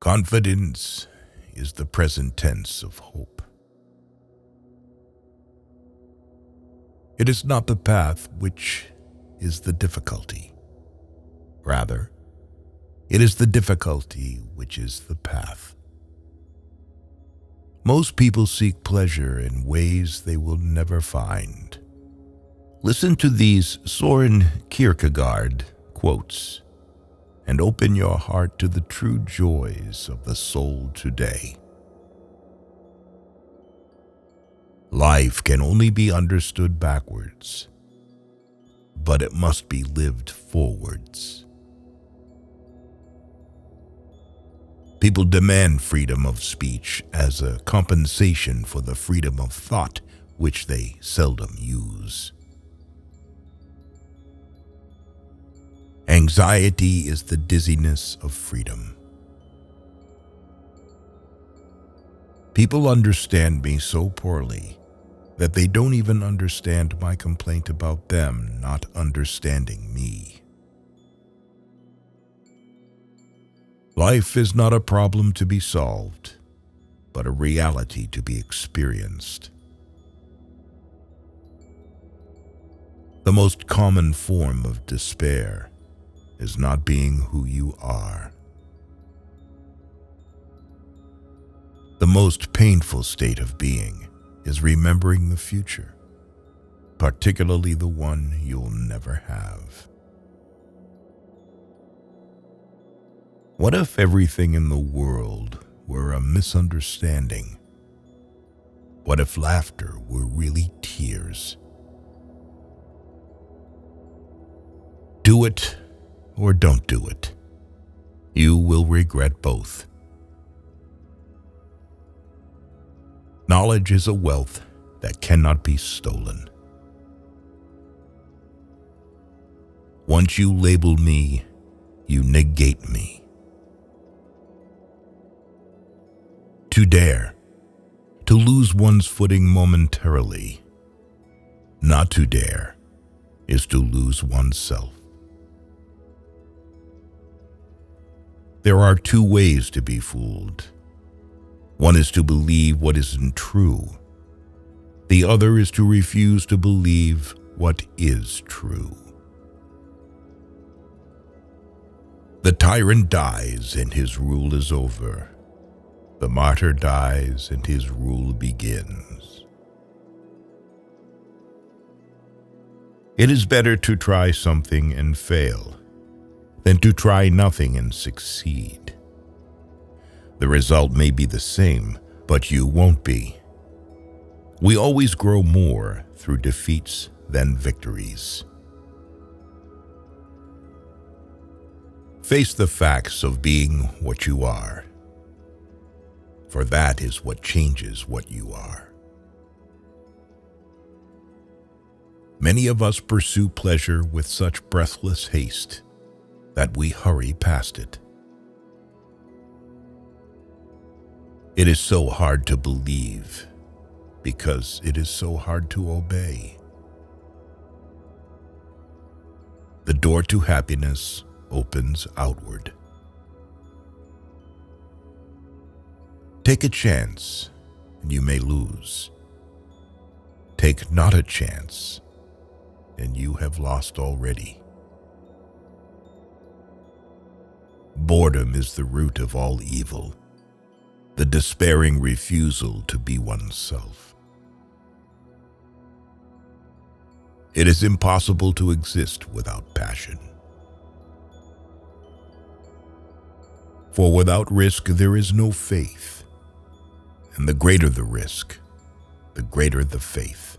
Confidence is the present tense of hope. It is not the path which is the difficulty. Rather, it is the difficulty which is the path. Most people seek pleasure in ways they will never find. Listen to these Soren Kierkegaard quotes and open your heart to the true joys of the soul today. Life can only be understood backwards, but it must be lived forwards. People demand freedom of speech as a compensation for the freedom of thought which they seldom use. Anxiety is the dizziness of freedom. People understand me so poorly that they don't even understand my complaint about them not understanding me. Life is not a problem to be solved, but a reality to be experienced. The most common form of despair is not being who you are. The most painful state of being is remembering the future, particularly the one you'll never have. What if everything in the world were a misunderstanding? What if laughter were really tears? Do it or don't do it. You will regret both. Knowledge is a wealth that cannot be stolen. Once you label me, you negate me. To dare, to lose one's footing momentarily. Not to dare is to lose oneself. There are two ways to be fooled. One is to believe what isn't true. The other is to refuse to believe what is true. The tyrant dies and his rule is over. The martyr dies and his rule begins. It is better to try something and fail than to try nothing and succeed. The result may be the same, but you won't be. We always grow more through defeats than victories. Face the facts of being what you are, for that is what changes what you are. Many of us pursue pleasure with such breathless haste that we hurry past it. It is so hard to believe because it is so hard to obey. The door to happiness opens outward. Take a chance and you may lose. Take not a chance and you have lost already. Boredom is the root of all evil, the despairing refusal to be oneself. It is impossible to exist without passion. For without risk there is no faith, and the greater the risk, the greater the faith.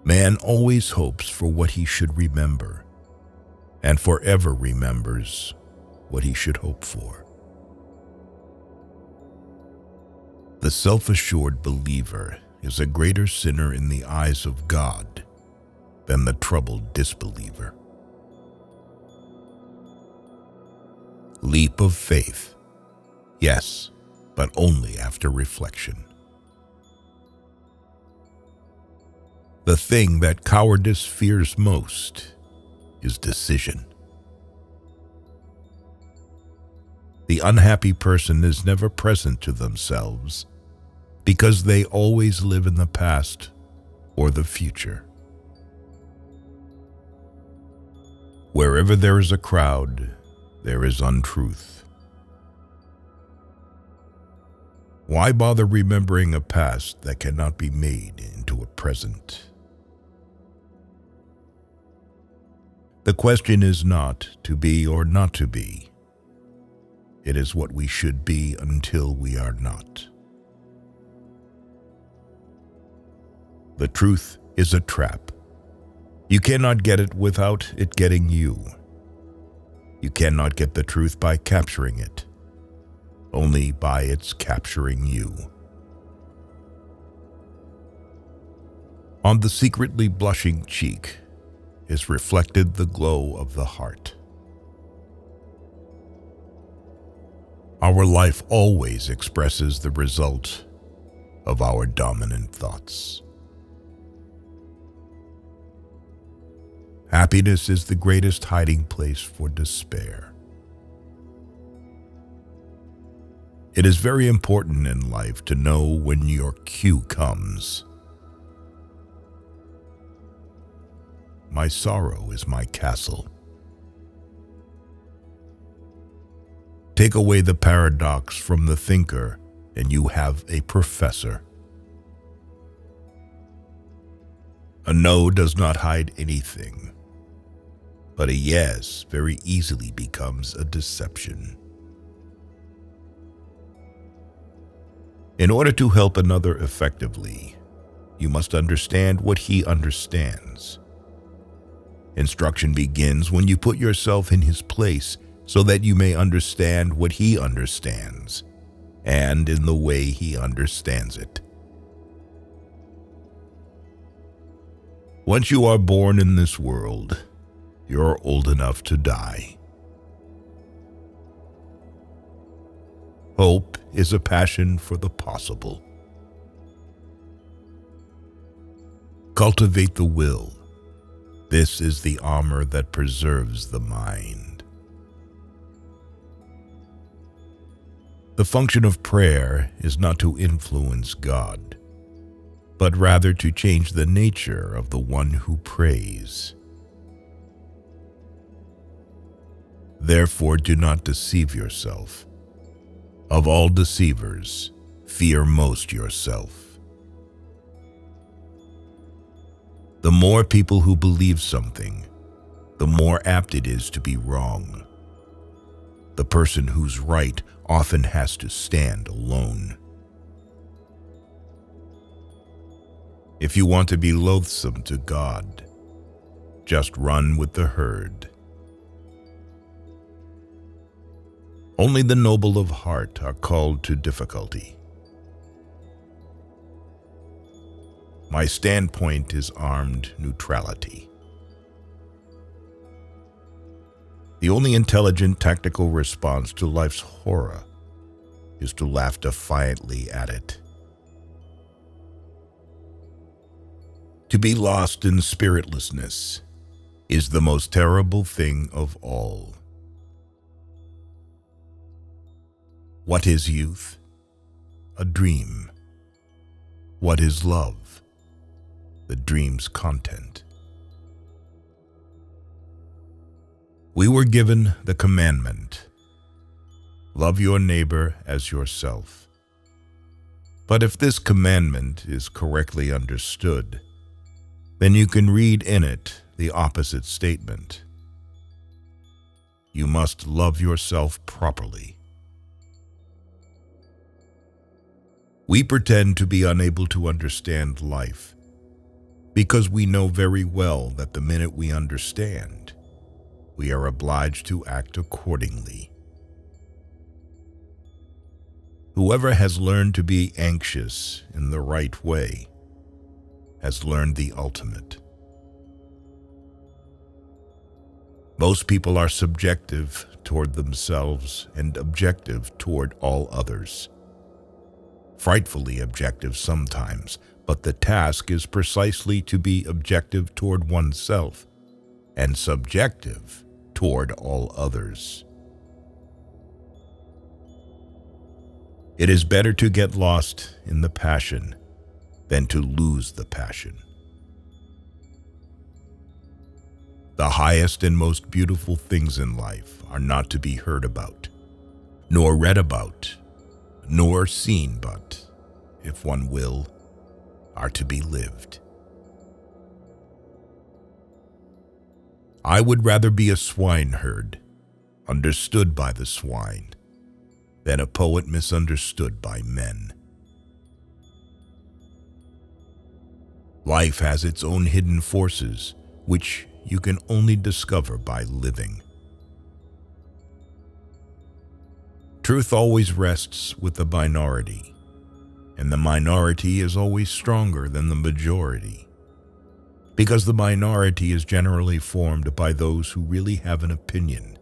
Man always hopes for what he should remember, and forever remembers what he should hope for. The self-assured believer is a greater sinner in the eyes of God than the troubled disbeliever. Leap of faith, yes, but only after reflection. The thing that cowardice fears most is decision. The unhappy person is never present to themselves because they always live in the past or the future. Wherever there is a crowd, there is untruth. Why bother remembering a past that cannot be made into a present? The question is not to be or not to be. It is what we should be until we are not. The truth is a trap. You cannot get it without it getting you. You cannot get the truth by capturing it, only by its capturing you. On the secretly blushing cheek is reflected the glow of the heart. Our life always expresses the result of our dominant thoughts. Happiness is the greatest hiding place for despair. It is very important in life to know when your cue comes. My sorrow is my castle. Take away the paradox from the thinker, and you have a professor. A no does not hide anything, but a yes very easily becomes a deception. In order to help another effectively, you must understand what he understands. Instruction begins when you put yourself in his place so that you may understand what he understands, and in the way he understands it. Once you are born in this world, you're old enough to die. Hope is a passion for the possible. Cultivate the will. This is the armor that preserves the mind. The function of prayer is not to influence God, but rather to change the nature of the one who prays. Therefore, do not deceive yourself. Of all deceivers, fear most yourself. The more people who believe something, the more apt it is to be wrong. The person who's right often has to stand alone. If you want to be loathsome to God, just run with the herd. Only the noble of heart are called to difficulty. My standpoint is armed neutrality. The only intelligent tactical response to life's horror is to laugh defiantly at it. To be lost in spiritlessness is the most terrible thing of all. What is youth? A dream. What is love? The dream's content. We were given the commandment, love your neighbor as yourself. But if this commandment is correctly understood, then you can read in it the opposite statement. You must love yourself properly. We pretend to be unable to understand life because we know very well that the minute we understand, we are obliged to act accordingly. Whoever has learned to be anxious in the right way has learned the ultimate. Most people are subjective toward themselves and objective toward all others. Frightfully objective sometimes, but the task is precisely to be objective toward oneself and subjective toward all others. It is better to get lost in the passion than to lose the passion. The highest and most beautiful things in life are not to be heard about, nor read about, nor seen, but, if one will, are to be lived. I would rather be a swineherd, understood by the swine, than a poet misunderstood by men. Life has its own hidden forces, which you can only discover by living. Truth always rests with the minority, and the minority is always stronger than the majority, because the minority is generally formed by those who really have an opinion,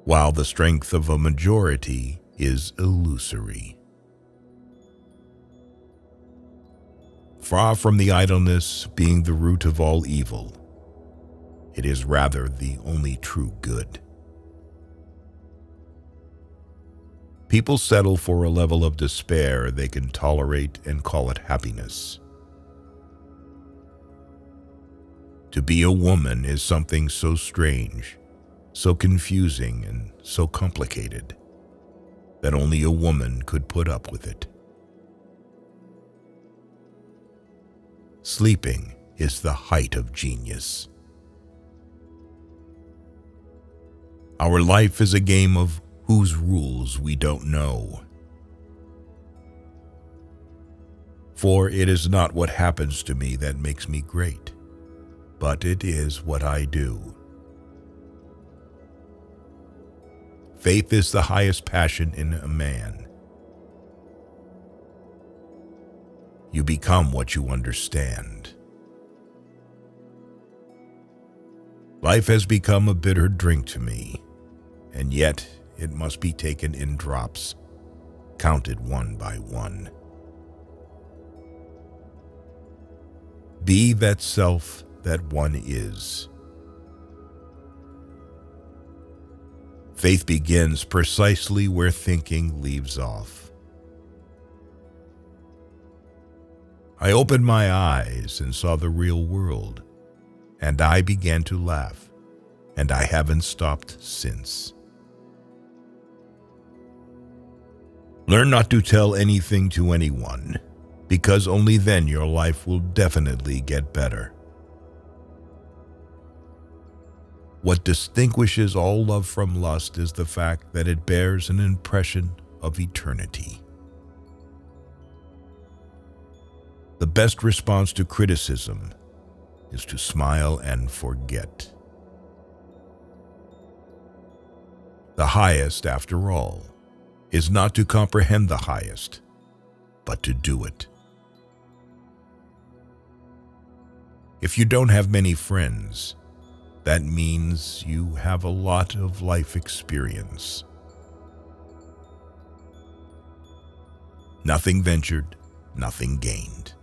while the strength of a majority is illusory. Far from the idleness being the root of all evil, it is rather the only true good. People settle for a level of despair they can tolerate and call it happiness. To be a woman is something so strange, so confusing, and so complicated that only a woman could put up with it. Sleeping is the height of genius. Our life is a game of whose rules we don't know. For it is not what happens to me that makes me great, but it is what I do. Faith is the highest passion in a man. You become what you understand. Life has become a bitter drink to me, and yet it must be taken in drops, counted one by one. Be that self that one is. Faith begins precisely where thinking leaves off. I opened my eyes and saw the real world, and I began to laugh, and I haven't stopped since. Learn not to tell anything to anyone, because only then your life will definitely get better. What distinguishes all love from lust is the fact that it bears an impression of eternity. The best response to criticism is to smile and forget. The highest, after all, is not to comprehend the highest, but to do it. If you don't have many friends, that means you have a lot of life experience. Nothing ventured, nothing gained.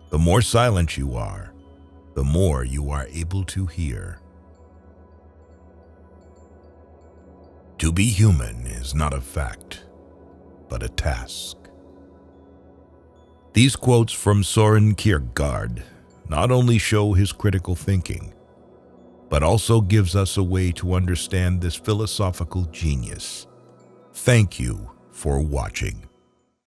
The more silent you are, the more you are able to hear. To be human is not a fact, but a task. These quotes from Soren Kierkegaard not only show his critical thinking, but also gives us a way to understand this philosophical genius. Thank you for watching.